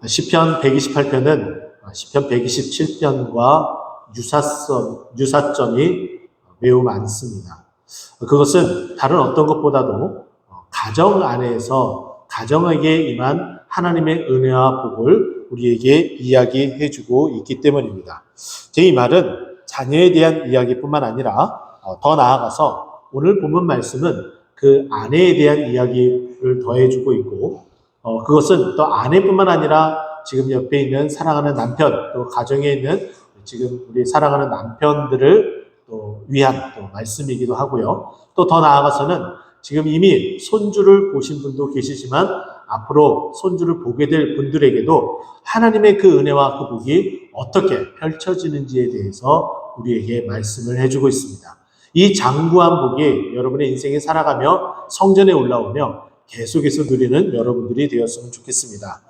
시편 128편은 시편 127편과 유사점이 매우 많습니다. 그것은 다른 어떤 것보다도 가정 안에서 가정에게 임한 하나님의 은혜와 복을 우리에게 이야기해주고 있기 때문입니다. 제 이 말은 자녀에 대한 이야기뿐만 아니라 더 나아가서 오늘 본문 말씀은 그 아내에 대한 이야기를 더해주고 있고 그것은 또 아내뿐만 아니라 지금 옆에 있는 사랑하는 남편, 또 가정에 있는 지금 우리 사랑하는 남편들을 또 위한 또 말씀이기도 하고요. 또 더 나아가서는 지금 이미 손주를 보신 분도 계시지만 앞으로 손주를 보게 될 분들에게도 하나님의 그 은혜와 그 복이 어떻게 펼쳐지는지에 대해서 우리에게 말씀을 해주고 있습니다. 이 장구한 복이 여러분의 인생에 살아가며 성전에 올라오며 계속해서 누리는 여러분들이 되었으면 좋겠습니다.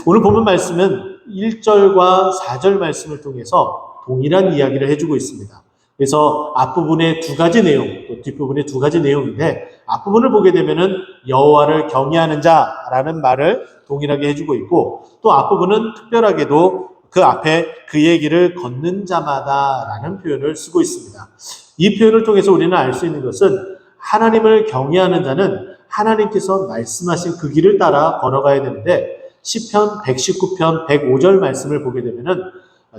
오늘 본문 말씀은 1절과 4절 말씀을 통해서 동일한 이야기를 해주고 있습니다. 그래서 앞부분의 두 가지 내용, 또 뒷부분의 두 가지 내용인데 앞부분을 보게 되면은 여호와를 경외하는 자라는 말을 동일하게 해주고 있고 또 앞부분은 특별하게도 그 앞에 그 얘기를 걷는 자마다라는 표현을 쓰고 있습니다. 이 표현을 통해서 우리는 알 수 있는 것은 하나님을 경외하는 자는 하나님께서 말씀하신 그 길을 따라 걸어가야 되는데 시편 119편 105절 말씀을 보게 되면은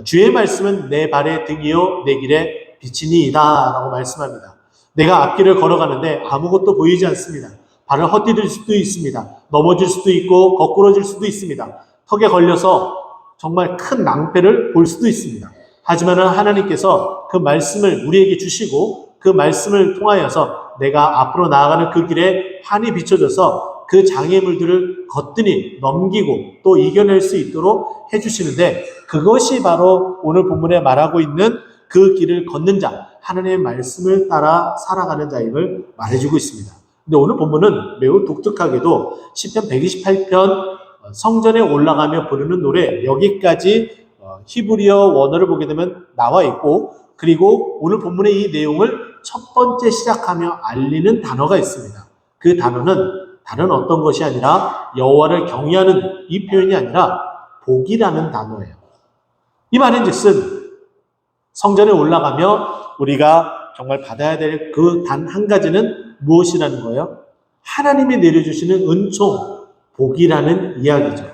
주의 말씀은 내 발의 등이요 내 길에 빛이니이다 라고 말씀합니다. 내가 앞길을 걸어가는데 아무것도 보이지 않습니다. 발을 헛디딜 수도 있습니다. 넘어질 수도 있고 거꾸러질 수도 있습니다. 턱에 걸려서 정말 큰 낭패를 볼 수도 있습니다. 하지만 하나님께서 그 말씀을 우리에게 주시고 그 말씀을 통하여서 내가 앞으로 나아가는 그 길에 환히 비춰져서 그 장애물들을 거뜬히 넘기고 또 이겨낼 수 있도록 해주시는데 그것이 바로 오늘 본문에 말하고 있는 그 길을 걷는 자, 하나님의 말씀을 따라 살아가는 자임을 말해주고 있습니다. 근데 오늘 본문은 매우 독특하게도 시편 128편 성전에 올라가며 부르는 노래 여기까지 히브리어 원어를 보게 되면 나와 있고 그리고 오늘 본문의 이 내용을 첫 번째 시작하며 알리는 단어가 있습니다. 그 단어는 다른 어떤 것이 아니라 여호와를 경외하는 이 표현이 아니라 복이라는 단어예요. 이 말인 즉슨 성전에 올라가며 우리가 정말 받아야 될 그 단 한 가지는 무엇이라는 거예요? 하나님이 내려주시는 은총, 복이라는 이야기죠.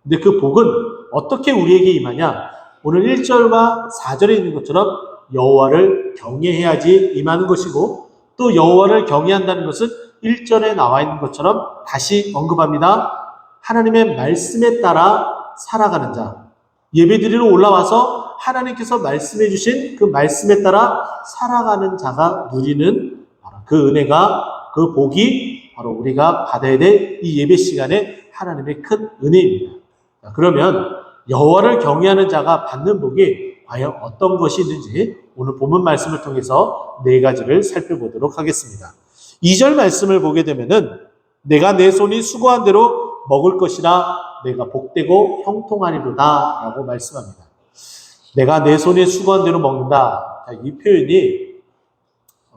근데 그 복은 어떻게 우리에게 임하냐? 오늘 1절과 4절에 있는 것처럼 여호와를 경외해야지 임하는 것이고 또 여호와를 경외한다는 것은 1절에 나와 있는 것처럼 다시 언급합니다. 하나님의 말씀에 따라 살아가는 자. 예배드리러 올라와서 하나님께서 말씀해 주신 그 말씀에 따라 살아가는 자가 누리는 그 은혜가 그 복이 바로 우리가 받아야 될 이 예배 시간에 하나님의 큰 은혜입니다. 그러면 여호와를 경외하는 자가 받는 복이 과연 어떤 것이 있는지 오늘 본문 말씀을 통해서 네 가지를 살펴보도록 하겠습니다. 2절 말씀을 보게 되면은 내가 내 손이 수고한 대로 먹을 것이라 내가 복되고 형통하리로다 라고 말씀합니다. 내가 내 손이 수고한 대로 먹는다. 이 표현이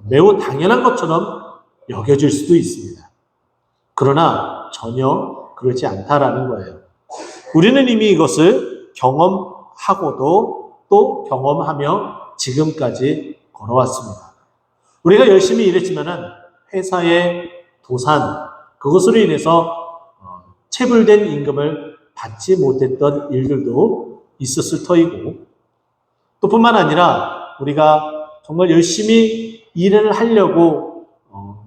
매우 당연한 것처럼 여겨질 수도 있습니다. 그러나 전혀 그렇지 않다라는 거예요. 우리는 이미 이것을 경험하고도 또 경험하며 지금까지 걸어왔습니다. 우리가 열심히 일했지만은 회사의 도산, 그것으로 인해서 체불된 임금을 받지 못했던 일들도 있었을 터이고 또 뿐만 아니라 우리가 정말 열심히 일을 하려고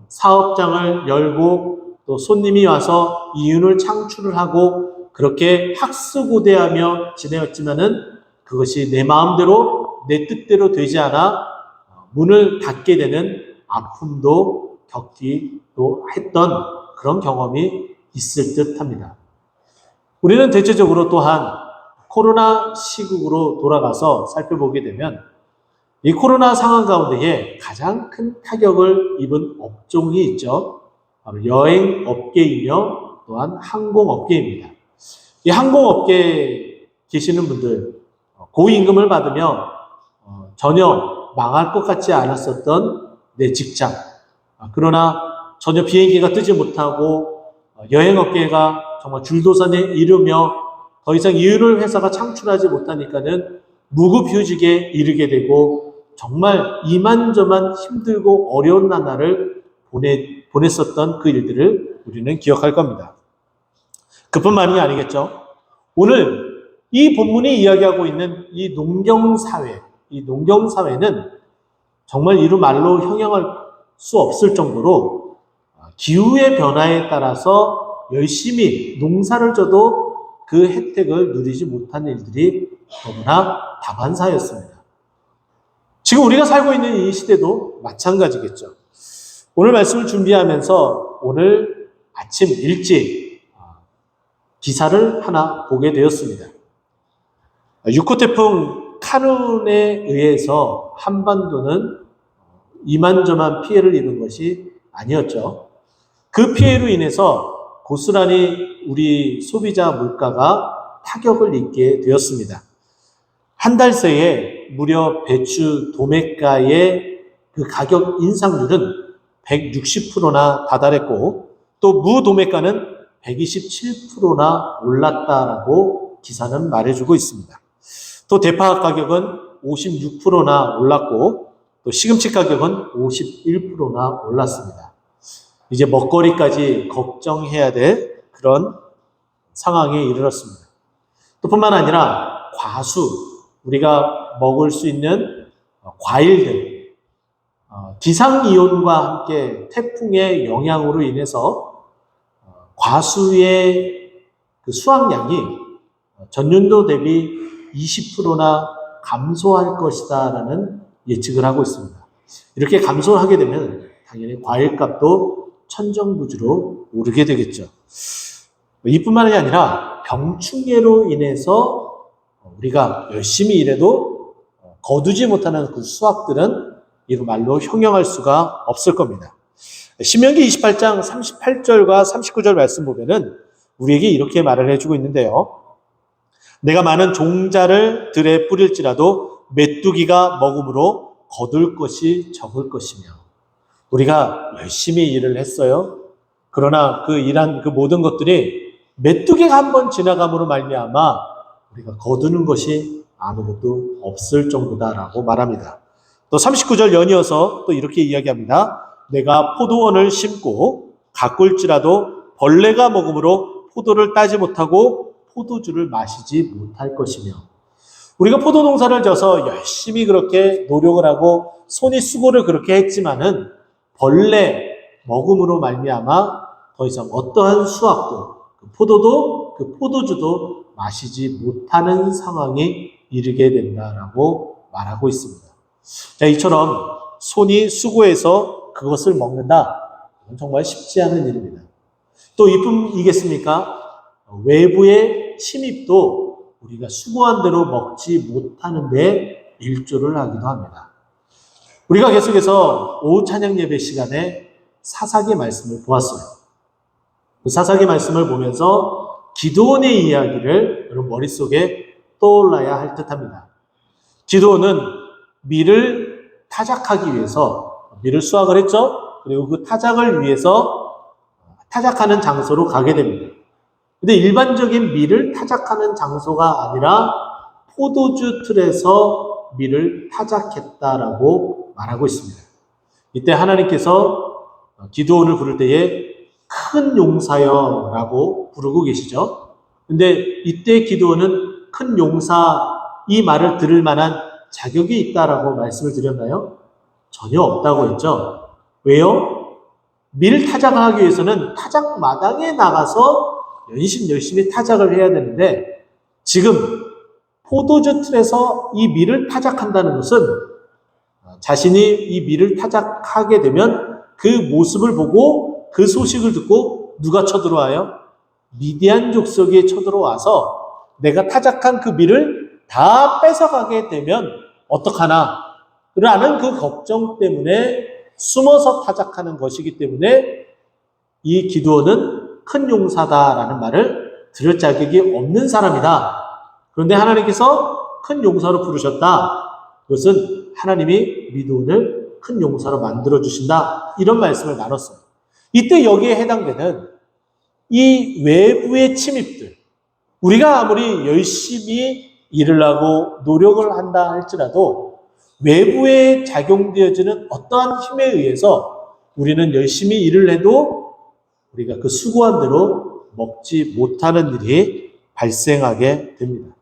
사업장을 열고 또 손님이 와서 이윤을 창출을 하고 그렇게 학수고대하며 지내었지만은 그것이 내 마음대로 내 뜻대로 되지 않아 문을 닫게 되는 아픔도 겪기도 했던 그런 경험이 있을 듯 합니다. 우리는 대체적으로 또한 코로나 시국으로 돌아가서 살펴보게 되면 이 코로나 상황 가운데에 가장 큰 타격을 입은 업종이 있죠. 바로 여행업계이며 또한 항공업계입니다. 이 항공업계에 계시는 분들 고임금을 받으며 전혀 망할 것 같지 않았었던 내 직장 그러나 전혀 비행기가 뜨지 못하고 여행업계가 정말 줄도산에 이르며 더 이상 이윤을 회사가 창출하지 못하니까는 무급휴직에 이르게 되고 정말 이만저만 힘들고 어려운 나날을 보냈었던 그 일들을 우리는 기억할 겁니다. 그뿐만이 아니겠죠. 오늘 이 본문이 이야기하고 있는 이 농경사회는 정말 이루 말로 형용할 수 없을 정도로 기후의 변화에 따라서 열심히 농사를 져도 그 혜택을 누리지 못한 일들이 너무나 다반사였습니다. 지금 우리가 살고 있는 이 시대도 마찬가지겠죠. 오늘 말씀을 준비하면서 오늘 아침 일찍 기사를 하나 보게 되었습니다. 6호 태풍 카눈에 의해서 한반도는 이만저만 피해를 입은 것이 아니었죠. 그 피해로 인해서 고스란히 우리 소비자 물가가 타격을 입게 되었습니다. 한 달 새에 무려 배추 도매가의 그 가격 인상률은 160%나 다달했고 또 무 도매가는 127%나 올랐다라고 기사는 말해주고 있습니다. 또 대파 가격은 56%나 올랐고 또 시금치 가격은 51%나 올랐습니다. 이제 먹거리까지 걱정해야 될 그런 상황에 이르렀습니다. 또 뿐만 아니라 과수, 우리가 먹을 수 있는 과일들, 기상이온과 함께 태풍의 영향으로 인해서 과수의 그 수확량이 전년도 대비 20%나 감소할 것이다라는 예측을 하고 있습니다. 이렇게 감소하게 되면 당연히 과일값도 천정부지로 오르게 되겠죠. 이뿐만이 아니라 병충해로 인해서 우리가 열심히 일해도 거두지 못하는 그 수확들은 이거 말로 형용할 수가 없을 겁니다. 신명기 28장 38절과 39절 말씀 보면은 우리에게 이렇게 말을 해주고 있는데요. 내가 많은 종자를 들에 뿌릴지라도 메뚜기가 먹음으로 거둘 것이 적을 것이며. 우리가 열심히 일을 했어요. 그러나 그 일한 그 모든 것들이 메뚜기가 한번 지나감으로 말미암아 우리가 거두는 것이 아무것도 없을 정도다라고 말합니다. 또 39절 연이어서 또 이렇게 이야기합니다. 내가 포도원을 심고 가꿀지라도 벌레가 먹음으로 포도를 따지 못하고 포도주를 마시지 못할 것이며. 우리가 포도 농사를 져서 열심히 그렇게 노력을 하고 손이 수고를 그렇게 했지만은 벌레 먹음으로 말미암아 더 이상 어떠한 수확도 그 포도도 그 포도주도 마시지 못하는 상황에 이르게 된다라고 말하고 있습니다. 자, 이처럼 손이 수고해서 그것을 먹는다. 이건 정말 쉽지 않은 일입니다. 또 이뿐이겠습니까? 외부의 침입도 우리가 수고한 대로 먹지 못하는데 일조를 하기도 합니다. 우리가 계속해서 오후 찬양 예배 시간에 사사기 말씀을 보았어요. 그 사사기 말씀을 보면서 기드온의 이야기를 여러분 머릿속에 떠올라야 할 듯합니다. 기드온은 밀을 타작하기 위해서 밀을 수확을 했죠. 그리고 그 타작을 위해서 타작하는 장소로 가게 됩니다. 근데 일반적인 밀을 타작하는 장소가 아니라 포도주 틀에서 밀을 타작했다라고 말하고 있습니다. 이때 하나님께서 기드온을 부를 때에 큰 용사여 라고 부르고 계시죠. 근데 이때 기드온은 큰 용사 이 말을 들을 만한 자격이 있다라고 말씀을 드렸나요? 전혀 없다고 했죠. 왜요? 밀 타작하기 위해서는 타작 마당에 나가서 열심히 타작을 해야 되는데 지금 포도주 틀에서 이 밀을 타작한다는 것은 자신이 이 밀을 타작하게 되면 그 모습을 보고 그 소식을 듣고 누가 쳐들어와요? 미디안 족속이 쳐들어와서 내가 타작한 그 밀을 다 뺏어가게 되면 어떡하나 라는 그 걱정 때문에 숨어서 타작하는 것이기 때문에 이 기드온은 큰 용사다라는 말을 들을 자격이 없는 사람이다. 그런데 하나님께서 큰 용사로 부르셨다. 그것은 하나님이 기드온을 큰 용사로 만들어 주신다. 이런 말씀을 나눴어요. 이때 여기에 해당되는 이 외부의 침입들, 우리가 아무리 열심히 일을 하고 노력을 한다 할지라도 외부에 작용되어지는 어떠한 힘에 의해서 우리는 열심히 일을 해도 우리가 그 수고한 대로 먹지 못하는 일이 발생하게 됩니다.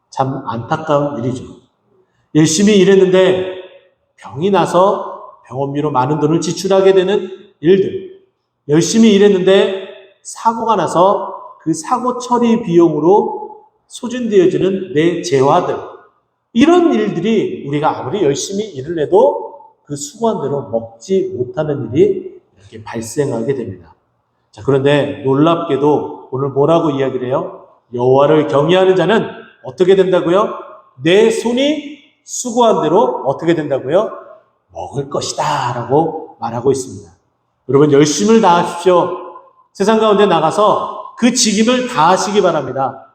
참 안타까운 일이죠. 열심히 일했는데 병이 나서 병원비로 많은 돈을 지출하게 되는 일들, 열심히 일했는데 사고가 나서 그 사고 처리 비용으로 소진되어지는 내 재화들, 이런 일들이 우리가 아무리 열심히 일을 해도 그 수고한 대로 먹지 못하는 일이 이렇게 발생하게 됩니다. 자, 그런데 놀랍게도 오늘 뭐라고 이야기를 해요? 여호와를 경외하는 자는 어떻게 된다고요? 내 손이 수고한 대로 어떻게 된다고요? 먹을 것이다 라고 말하고 있습니다. 여러분, 열심을 다하십시오. 세상 가운데 나가서 그 직임을 다하시기 바랍니다.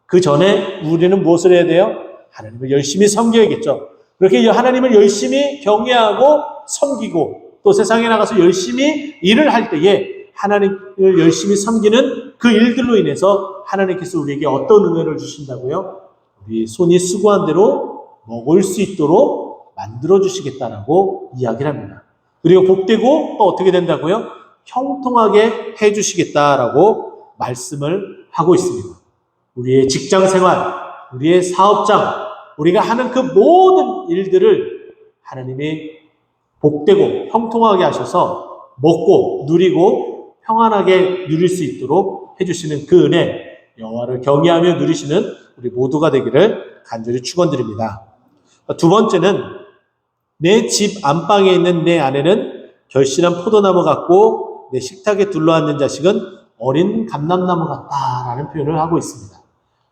그 전에 우리는 무엇을 해야 돼요? 하나님을 열심히 섬겨야겠죠. 그렇게 하나님을 열심히 경외하고 섬기고 또 세상에 나가서 열심히 일을 할 때에 하나님을 열심히 섬기는 그 일들로 인해서 하나님께서 우리에게 어떤 은혜를 주신다고요? 우리 손이 수고한 대로 먹을 수 있도록 만들어주시겠다라고 이야기를 합니다. 그리고 복되고 또 어떻게 된다고요? 형통하게 해주시겠다라고 말씀을 하고 있습니다. 우리의 직장 생활, 우리의 사업장, 우리가 하는 그 모든 일들을 하나님이 복되고 형통하게 하셔서 먹고 누리고 평안하게 누릴 수 있도록 해주시는 그 은혜, 여호와를 경외하며 누리시는 우리 모두가 되기를 간절히 축원드립니다. 두 번째는 내 집 안방에 있는 내 아내는 결실한 포도나무 같고 내 식탁에 둘러앉은 자식은 어린 감람나무 같다라는 표현을 하고 있습니다.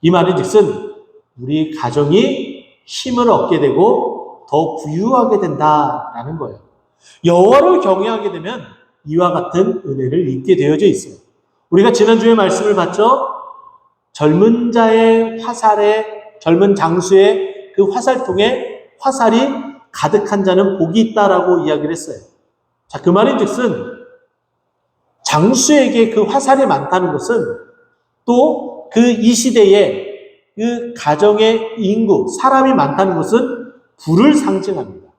이 말은 즉슨 우리 가정이 힘을 얻게 되고 더 부유하게 된다라는 거예요. 여호와를 경외하게 되면 이와 같은 은혜를 입게 되어져 있어요. 우리가 지난주에 말씀을 봤죠? 젊은 자의 화살에, 젊은 장수의 그 화살통에 화살이 가득한 자는 복이 있다라고 이야기를 했어요. 자, 그 말인 즉슨 장수에게 그 화살이 많다는 것은 또 그 이 시대에 그 가정의 인구, 사람이 많다는 것은 부를 상징합니다.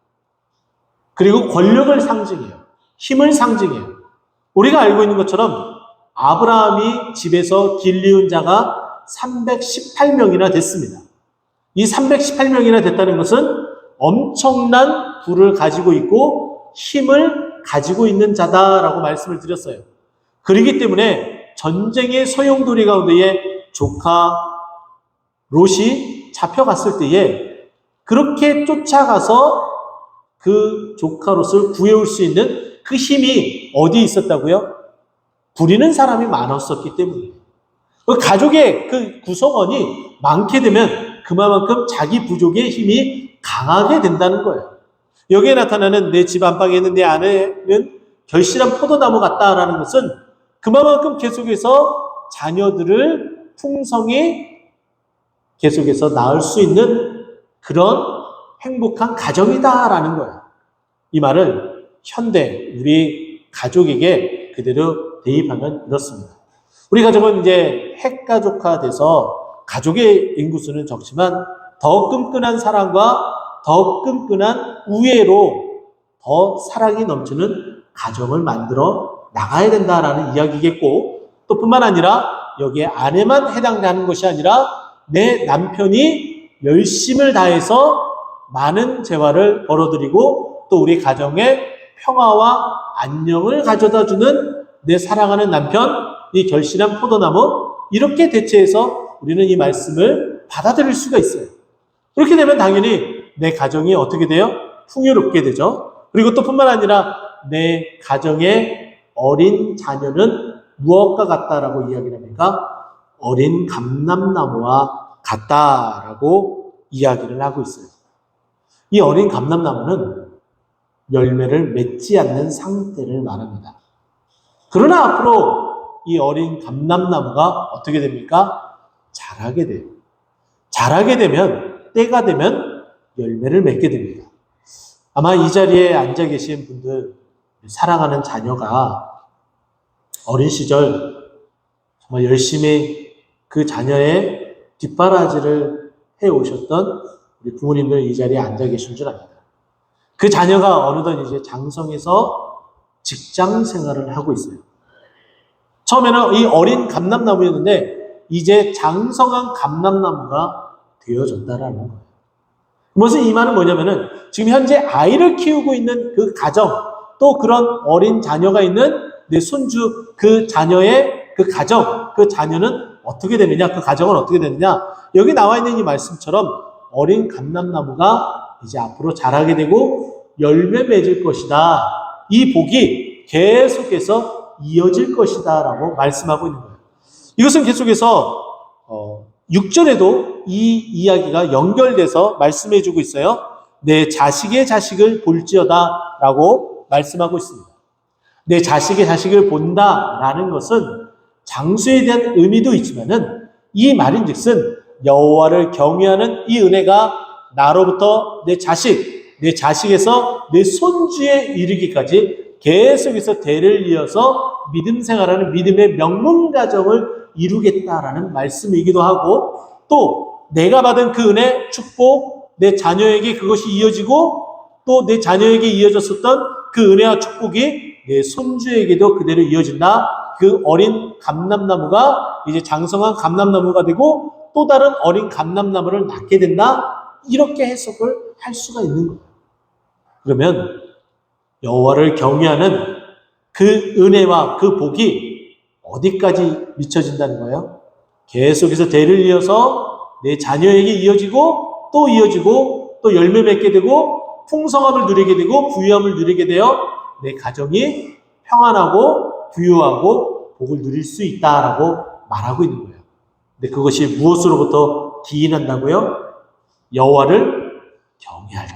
그리고 권력을 상징해요. 힘을 상징해요. 우리가 알고 있는 것처럼 아브라함이 집에서 길리운 자가 318명이나 됐습니다. 이 318명이나 됐다는 것은 엄청난 부를 가지고 있고 힘을 가지고 있는 자다라고 말씀을 드렸어요. 그렇기 때문에 전쟁의 소용돌이 가운데에 조카 롯이 잡혀갔을 때에 그렇게 쫓아가서 그 조카 롯을 구해올 수 있는 그 힘이 어디에 있었다고요? 부리는 사람이 많았었기 때문이에요. 그 가족의 그 구성원이 많게 되면 그만큼 자기 부족의 힘이 강하게 된다는 거예요. 여기에 나타나는 내 집 안방에 있는 내 아내는 결실한 포도나무 같다라는 것은 그만큼 계속해서 자녀들을 풍성히 계속해서 낳을 수 있는 그런 행복한 가정이다라는 거예요. 이 말을 현대 우리 가족에게 그대로 대입하면 이렇습니다. 우리 가족은 이제 핵가족화돼서 가족의 인구수는 적지만 더 끈끈한 사랑과 더 끈끈한 우애로 더 사랑이 넘치는 가정을 만들어 나가야 된다라는 이야기겠고, 또 뿐만 아니라 여기에 아내만 해당되는 것이 아니라 내 남편이 열심을 다해서 많은 재화를 벌어들이고 또 우리 가정에 평화와 안녕을 가져다주는 내 사랑하는 남편, 이 결실한 포도나무, 이렇게 대체해서 우리는 이 말씀을 받아들일 수가 있어요. 그렇게 되면 당연히 내 가정이 어떻게 돼요? 풍요롭게 되죠. 그리고 또 뿐만 아니라 내 가정의 어린 자녀는 무엇과 같다라고 이야기를 합니까? 어린 감람나무와 같다라고 이야기를 하고 있어요. 이 어린 감람나무는 열매를 맺지 않는 상태를 말합니다. 그러나 앞으로 이 어린 감람나무가 어떻게 됩니까? 자라게 돼요. 자라게 되면, 때가 되면 열매를 맺게 됩니다. 아마 이 자리에 앉아 계신 분들, 사랑하는 자녀가 어린 시절 정말 열심히 그 자녀의 뒷바라지를 해오셨던 우리 부모님들 이 자리에 앉아 계신 줄 압니다. 그 자녀가 어느덧 이제 장성해서 직장 생활을 하고 있어요. 처음에는 이 어린 감람나무였는데 이제 장성한 감람나무가 되어졌다라는 거예요. 무슨 이 말은 뭐냐면은 지금 현재 아이를 키우고 있는 그 가정, 또 그런 어린 자녀가 있는 내 손주, 그 자녀의 그 가정, 그 자녀는 어떻게 되느냐, 그 가정은 어떻게 되느냐, 여기 나와 있는 이 말씀처럼 어린 감람나무가 이제 앞으로 자라게 되고 열매 맺을 것이다. 이 복이 계속해서 이어질 것이다 라고 말씀하고 있는 거예요. 이것은 계속해서 6절에도 이 이야기가 연결돼서 말씀해 주고 있어요. 내 자식의 자식을 볼지어다 라고 말씀하고 있습니다. 내 자식의 자식을 본다라는 것은 장수에 대한 의미도 있지만은 이 말인즉슨 여호와를 경외하는 이 은혜가 나로부터 내 자식에서 내 손주에 이르기까지 계속해서 대를 이어서 믿음 생활하는 믿음의 명문 가정을 이루겠다라는 말씀이기도 하고, 또 내가 받은 그 은혜, 축복, 내 자녀에게 그것이 이어지고 또 내 자녀에게 이어졌었던 그 은혜와 축복이 내 손주에게도 그대로 이어진다. 그 어린 감람나무가 이제 장성한 감람나무가 되고 또 다른 어린 감람나무를 낳게 된다. 이렇게 해석을 할 수가 있는 거예요. 그러면 여호와를 경외하는 그 은혜와 그 복이 어디까지 미쳐진다는 거예요? 계속해서 대를 이어서 내 자녀에게 이어지고 또 열매 맺게 되고 풍성함을 누리게 되고 부유함을 누리게 되어 내 가정이 평안하고 부유하고 복을 누릴 수 있다라고 말하고 있는 거예요. 근데 그것이 무엇으로부터 기인한다고요? 여호와를 경외할 때.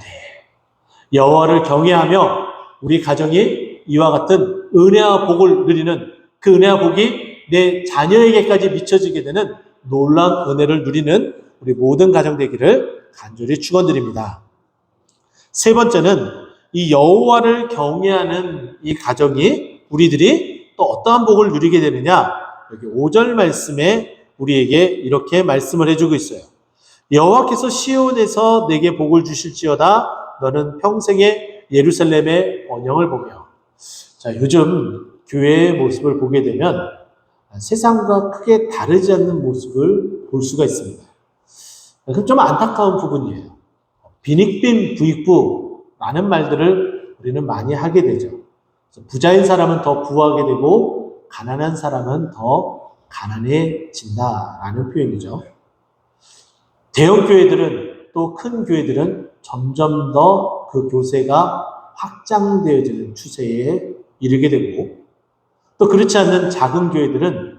여호와를 경외하며 우리 가정이 이와 같은 은혜와 복을 누리는 그 은혜와 복이 내 자녀에게까지 미쳐지게 되는 놀라운 은혜를 누리는 우리 모든 가정 되기를 간절히 축원드립니다. 세 번째는 이 여호와를 경외하는 이 가정이 우리들이 또 어떠한 복을 누리게 되느냐, 여기 5절 말씀에 우리에게 이렇게 말씀을 해주고 있어요. 여호와께서 시온에서 내게 복을 주실지어다. 너는 평생에 예루살렘의 번영을 보며. 자, 요즘 교회의 모습을 보게 되면 세상과 크게 다르지 않는 모습을 볼 수가 있습니다. 그럼 좀 안타까운 부분이에요. 빈익빈 부익부라는 말들을 우리는 많이 하게 되죠. 부자인 사람은 더 부하게 되고 가난한 사람은 더 가난해진다라는 표현이죠. 대형 교회들은, 또 큰 교회들은 점점 더 그 교세가 확장되어지는 추세에 이르게 되고, 또 그렇지 않는 작은 교회들은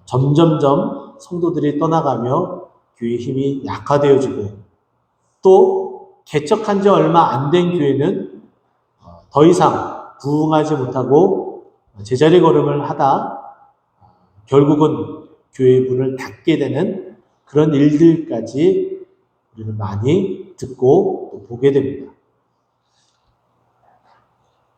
점점점 성도들이 떠나가며 교회의 힘이 약화되어지고, 또 개척한 지 얼마 안 된 교회는 더 이상 부흥하지 못하고 제자리 걸음을 하다 결국은 교회의 문을 닫게 되는 그런 일들까지 우리는 많이 듣고 또 보게 됩니다.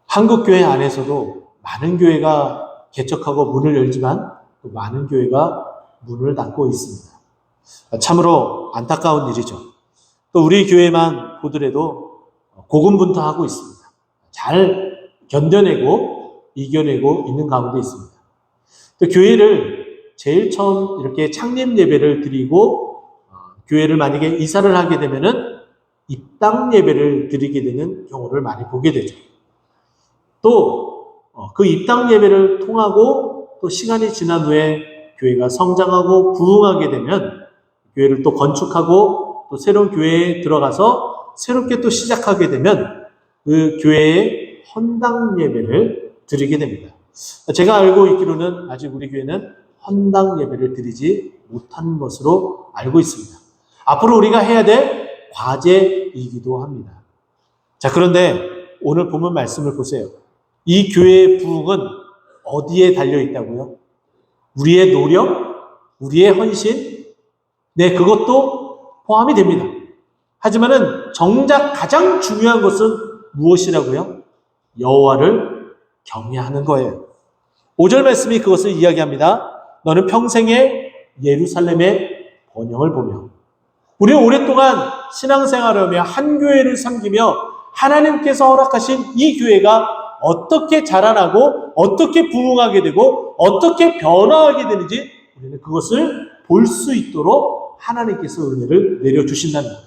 한국 교회 안에서도 많은 교회가 개척하고 문을 열지만 또 많은 교회가 문을 닫고 있습니다. 참으로 안타까운 일이죠. 또 우리 교회만 보더라도 고군분투하고 있습니다. 잘 견뎌내고 이겨내고 있는 가운데 있습니다. 또 교회를 제일 처음 이렇게 창립 예배를 드리고 교회를 만약에 이사를 하게 되면은 입당 예배를 드리게 되는 경우를 많이 보게 되죠. 또 그 입당 예배를 통하고 또 시간이 지난 후에 교회가 성장하고 부흥하게 되면 교회를 또 건축하고 또 새로운 교회에 들어가서 새롭게 또 시작하게 되면 그 교회의 헌당 예배를 드리게 됩니다. 제가 알고 있기로는 아직 우리 교회는 헌당 예배를 드리지 못한 것으로 알고 있습니다. 앞으로 우리가 해야 될 과제이기도 합니다. 자, 그런데 오늘 본문 말씀을 보세요. 이 교회의 부흥은 어디에 달려 있다고요? 우리의 노력, 우리의 헌신, 네, 그것도 포함이 됩니다. 하지만은 정작 가장 중요한 것은 무엇이라고요? 여호와를 경외하는 거예요. 5절 말씀이 그것을 이야기합니다. 너는 평생에 예루살렘의 번영을 보며 우리는 오랫동안 신앙생활을 하며 한 교회를 섬기며 하나님께서 허락하신 이 교회가 어떻게 자라나고 어떻게 부흥하게 되고 어떻게 변화하게 되는지 우리는 그것을 볼 수 있도록 하나님께서 은혜를 내려주신다는 거예요.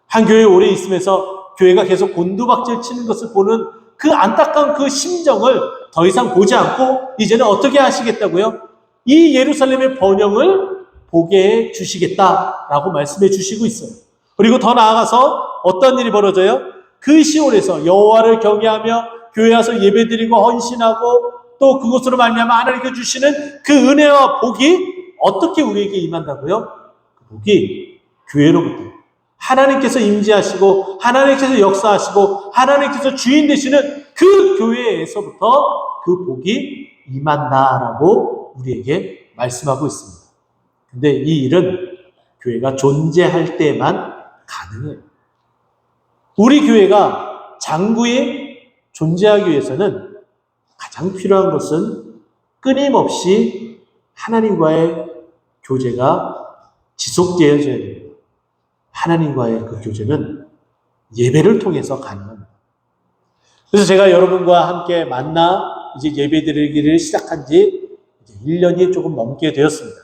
한 교회에 오래 있으면서 교회가 계속 곤두박질 치는 것을 보는 그 안타까운 그 심정을 더 이상 보지 않고 이제는 어떻게 하시겠다고요? 이 예루살렘의 번영을 보게 해 주시겠다라고 말씀해 주시고 있어요. 그리고 더 나아가서 어떤 일이 벌어져요? 그 시온에서 여호와를 경외하며 교회 와서 예배드리고 헌신하고 또 그것으로 말미암아 하나님께 주시는 그 은혜와 복이 어떻게 우리에게 임한다고요? 그 복이 교회로부터 하나님께서 임재하시고 하나님께서 역사하시고 하나님께서 주인 되시는 그 교회에서부터 그 복이 임한다라고 우리에게 말씀하고 있습니다. 근데 이 일은 교회가 존재할 때만 가능해요. 우리 교회가 장구히 존재하기 위해서는 가장 필요한 것은 끊임없이 하나님과의 교제가 지속되어져야 됩니다. 하나님과의 그 교제는 예배를 통해서 가능합니다. 그래서 제가 여러분과 함께 만나 이제 예배드리기를 시작한 지 이제 1년이 조금 넘게 되었습니다.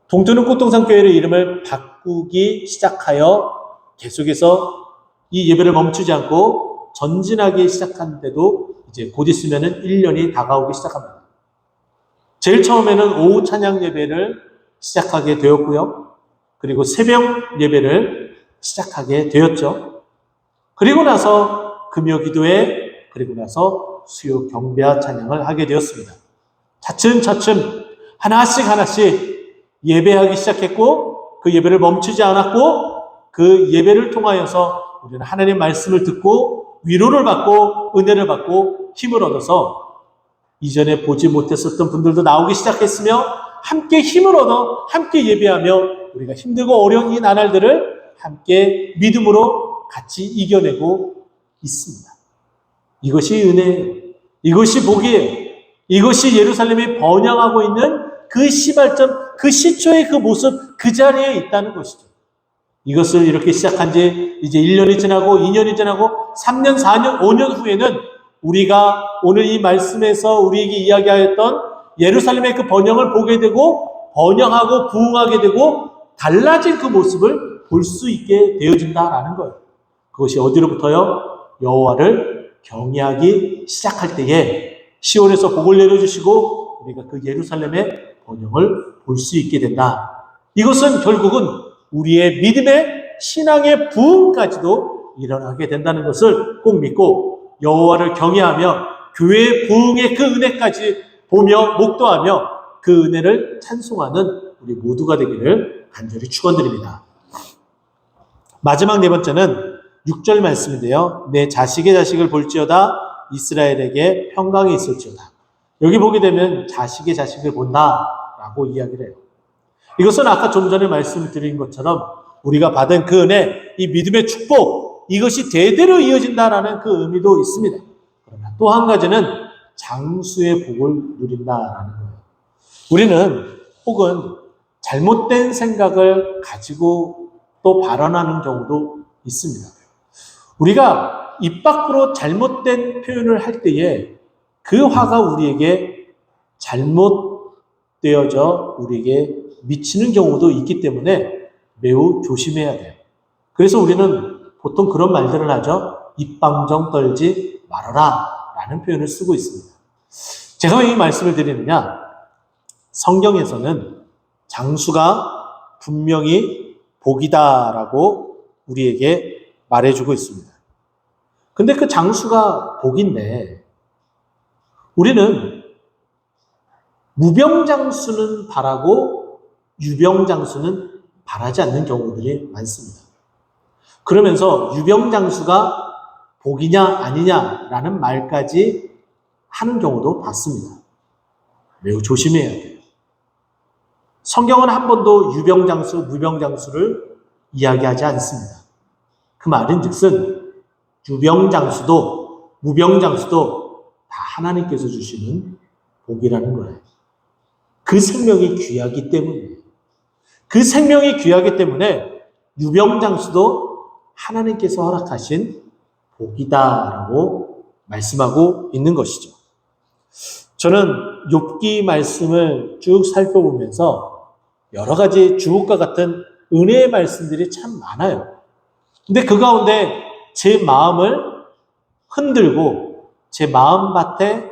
동토는 꽃동산교회의 이름을 바꾸기 시작하여 계속해서 이 예배를 멈추지 않고 전진하기 시작한데도 이제 곧 있으면은 1년이 다가오기 시작합니다. 제일 처음에는 오후 찬양 예배를 시작하게 되었고요. 그리고 새벽 예배를 시작하게 되었죠. 그리고 나서 금요 기도회, 그리고 나서 수요 경배와 찬양을 하게 되었습니다. 차츰차츰 하나씩 예배하기 시작했고 그 예배를 멈추지 않았고 그 예배를 통하여서 우리는 하나님의 말씀을 듣고 위로를 받고 은혜를 받고 힘을 얻어서 이전에 보지 못했었던 분들도 나오기 시작했으며 함께 힘을 얻어 함께 예배하며 우리가 힘들고 어려운 이 나날들을 함께 믿음으로 같이 이겨내고 있습니다. 이것이 은혜예요. 이것이 복이에요. 이것이 예루살렘이 번영하고 있는 그 시발점, 그 시초의 그 모습, 그 자리에 있다는 것이죠. 이것을 이렇게 시작한 지 이제 1년이 지나고 2년이 지나고 3년, 4년, 5년 후에는 우리가 오늘 이 말씀에서 우리에게 이야기하였던 예루살렘의 그 번영을 보게 되고 번영하고 부흥하게 되고 달라진 그 모습을 볼 수 있게 되어진다라는 거예요. 그것이 어디로부터요? 여호와를 경외하기 시작할 때에 시온에서 복을 내려주시고 우리가 그 예루살렘의 번영을 볼 수 있게 된다. 이것은 결국은 우리의 믿음의 신앙의 부흥까지도 일어나게 된다는 것을 꼭 믿고 여호와를 경외하며 교회의 부흥의 그 은혜까지 보며 목도하며 그 은혜를 찬송하는 우리 모두가 되기를 간절히 축원드립니다. 마지막 네 번째는 6절 말씀인데요. 내 자식의 자식을 볼지어다 이스라엘에게 평강이 있을지어다. 여기 보게 되면 자식의 자식을 본다라고 이야기를 해요. 이것은 아까 좀 전에 말씀드린 것처럼 우리가 받은 그 은혜, 이 믿음의 축복, 이것이 대대로 이어진다라는 그 의미도 있습니다. 그러나 또 한 가지는 장수의 복을 누린다라는 거예요. 우리는 혹은 잘못된 생각을 가지고 또 발언하는 경우도 있습니다. 우리가 입 밖으로 잘못된 표현을 할 때에 그 화가 우리에게 잘못되어져 우리에게 미치는 경우도 있기 때문에 매우 조심해야 돼요. 그래서 우리는 보통 그런 말들을 하죠. 입방정 떨지 말아라 라는 표현을 쓰고 있습니다. 제가 왜 이 말씀을 드리느냐? 성경에서는 장수가 분명히 복이다라고 우리에게 말해주고 있습니다. 근데 그 장수가 복인데 우리는 무병장수는 바라고 유병장수는 바라지 않는 경우들이 많습니다. 그러면서 유병장수가 복이냐 아니냐라는 말까지 하는 경우도 봤습니다. 매우 조심해야 돼요. 성경은 한 번도 유병장수, 무병장수를 이야기하지 않습니다. 그 말은 즉슨 유병장수도 무병장수도 다 하나님께서 주시는 복이라는 거예요. 그 생명이 귀하기 때문이에요. 그 생명이 귀하기 때문에 유병장수도 하나님께서 허락하신 복이다라고 말씀하고 있는 것이죠. 저는 욥기 말씀을 쭉 살펴보면서 여러 가지 주옥과 같은 은혜의 말씀들이 참 많아요. 근데 그 가운데 제 마음을 흔들고 제 마음밭에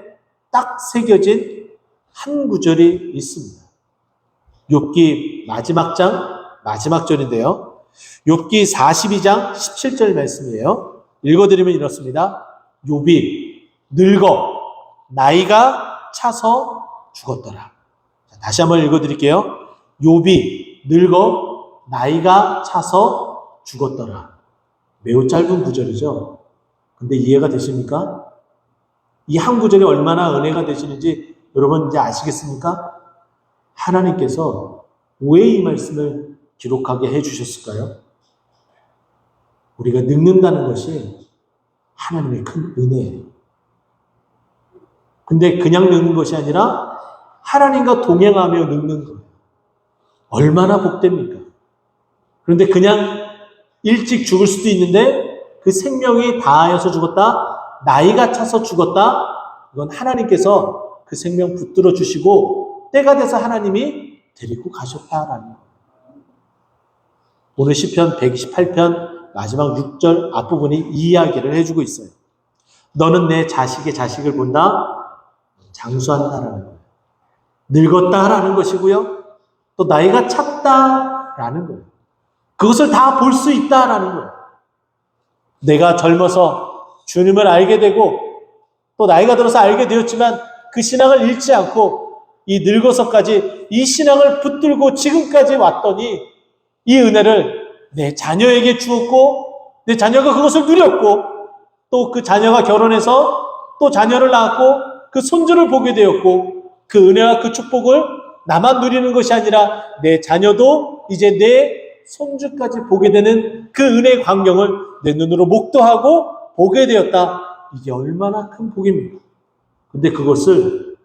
딱 새겨진 한 구절이 있습니다. 욥기 마지막 장, 마지막 절인데요. 욥기 42장 17절 말씀이에요. 읽어드리면 이렇습니다. 욥이 늙어 나이가 차서 죽었더라. 다시 한번 읽어드릴게요. 욥이 늙어 나이가 차서 죽었더라. 매우 짧은 구절이죠. 근데 이해가 되십니까? 이 한 구절이 얼마나 은혜가 되시는지 여러분 이제 아시겠습니까? 하나님께서 왜 이 말씀을 기록하게 해주셨을까요? 우리가 늙는다는 것이 하나님의 큰 은혜예요. 근데 그냥 늙는 것이 아니라 하나님과 동행하며 늙는 거예요. 얼마나 복됩니까? 그런데 그냥 일찍 죽을 수도 있는데 그 생명이 다하여서 죽었다, 나이가 차서 죽었다, 이건 하나님께서 그 생명 붙들어 주시고 때가 돼서 하나님이 데리고 가셨다라는 거예요. 오늘 시편 128편 마지막 6절 앞부분이 이 이야기를 해주고 있어요. 너는 내 자식의 자식을 본다, 장수한다라는 거예요. 늙었다라는 것이고요. 또 나이가 찼다라는 거예요. 그것을 다 볼 수 있다라는 거예요. 내가 젊어서 주님을 알게 되고 또 나이가 들어서 알게 되었지만 그 신앙을 잃지 않고 이 늙어서까지 이 신앙을 붙들고 지금까지 왔더니 이 은혜를 내 자녀에게 주었고 내 자녀가 그것을 누렸고 또 그 자녀가 결혼해서 또 자녀를 낳았고 그 손주를 보게 되었고 그 은혜와 그 축복을 나만 누리는 것이 아니라 내 자녀도 이제 내 손주까지 보게 되는 그 은혜의 광경을 내 눈으로 목도하고 보게 되었다. 이게 얼마나 큰 복입니까? 근데 그것을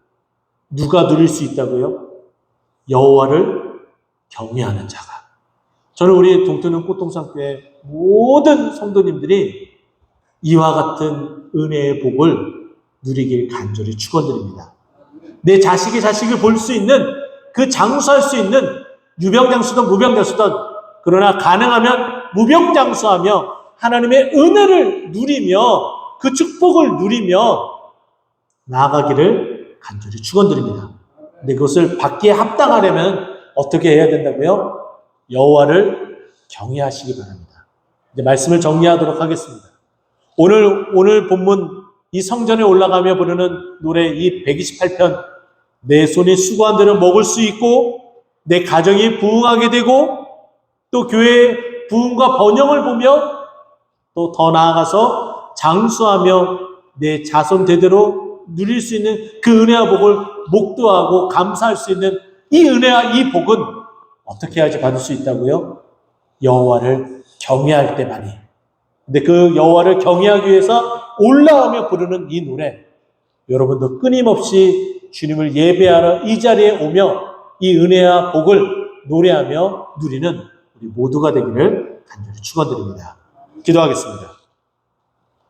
누가 누릴 수 있다고요? 여호와를 경외하는 자가. 저는 우리 동토는 꽃동산교회 모든 성도님들이 이와 같은 은혜의 복을 누리길 간절히 축원드립니다. 내 자식의 자식을 볼 수 있는 그 장수할 수 있는 유병장수든 무병장수든 그러나 가능하면 무병장수하며 하나님의 은혜를 누리며 그 축복을 누리며 나아가기를 간절히 축원드립니다. 근데 그것을 받기에 합당하려면 어떻게 해야 된다고요? 여호와를 경외하시기 바랍니다. 이제 말씀을 정리하도록 하겠습니다. 오늘 본문 이 성전에 올라가며 부르는 노래 이 128편 내 손이 수고한 대로 먹을 수 있고 내 가정이 부흥하게 되고 또 교회의 부흥과 번영을 보며 또 더 나아가서 장수하며 내 자손 대대로 누릴 수 있는 그 은혜와 복을 목도하고 감사할 수 있는 이 은혜와 이 복은 어떻게 해야지 받을 수 있다고요? 여호와를 경외할 때만이. 근데 그 여호와를 경외하기 위해서 올라오며 부르는 이 노래, 여러분도 끊임없이 주님을 예배하러 이 자리에 오며 이 은혜와 복을 노래하며 누리는 우리 모두가 되기를 간절히 축원드립니다. 기도하겠습니다.